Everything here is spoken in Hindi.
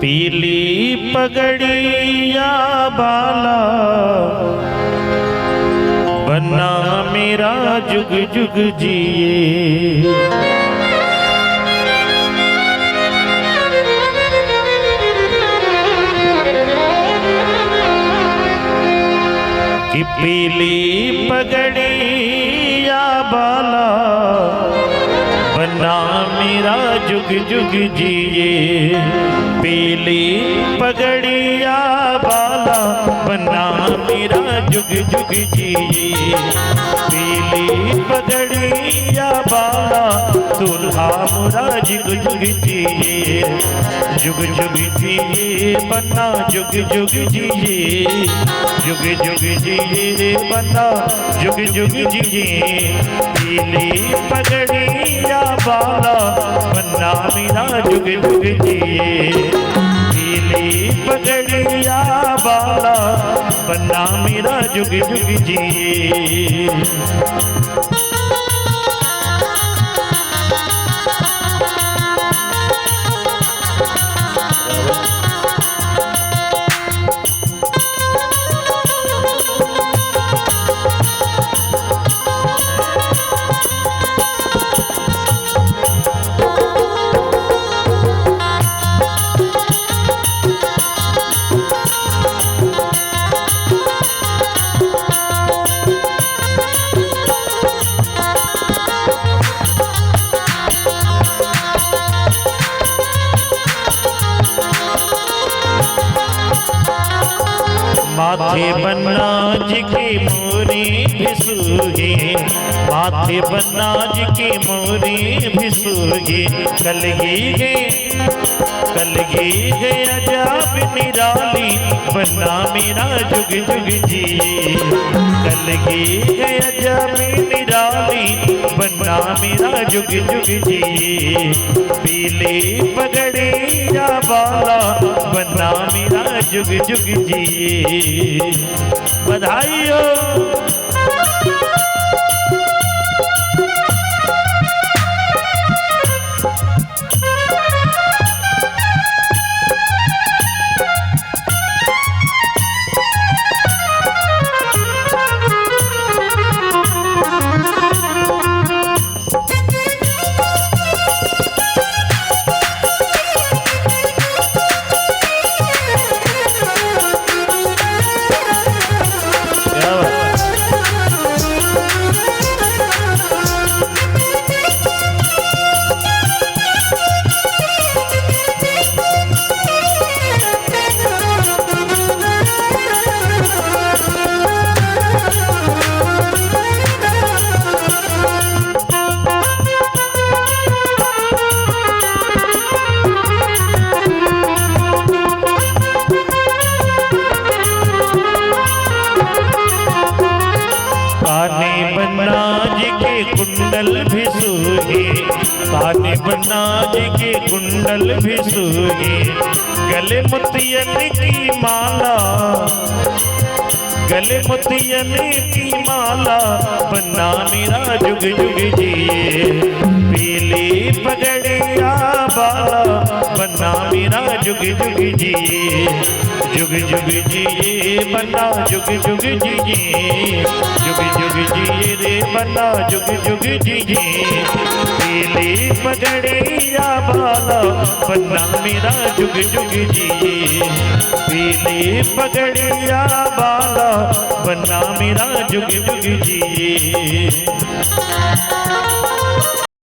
पीली पगड़िया बाला बन्ना मेरा जुग जुग जिए। कि पीली पगड़िया बाला बन्ना मेरा जुग जुग जिए। पीली पगड़िया बाला बन्ना मेरा जुग जुग जिए। पीली पगड़िया बाला दूल्हा मोरा जुग जुग जिए। जुग जुग जिए बन्ना जुग जुग जिए। जुग जुग जिए बन्ना जुग जुग जिए। पीली पगड़िया बाला बन्ना मेरा जुग जुग जिए। पीली पगड़िया बाला बन्ना मेरा जुग जुग जिए। माथे बन्ना जी के मोरी भिसुगे। माथे बन्ना जी के मोरी भिसुगे। कलगी गे अजाब निराली बन्ना मेरा जुग जुग जिए। कलगी गे अजाब निराली बन्ना मेरा जुग जुग जिए। पीली पगड़िया बाला बन्ना मेरा जुग जुग जिए। बधाई हो। काने बन्ना जी के कुंडल भिसुगे। काने बन्ना जी के कुंडल भिसुगे। गले मोतियन की माला गले मोतियन की माला बन्ना मेरा जुग जुग जिए। पीली पगड़िया बाला बन्ना मेरा जुग जुग जिए। जुग जुग जिए बन्ना जुग जुग जिए। जुग जुग जिए रे बन्ना जुग जुग जिए। पीली पगड़िया बाला बन्ना मेरा जुग जुग जिए। पीली पगड़िया बाला बन्ना मेरा जुग जुग जिए।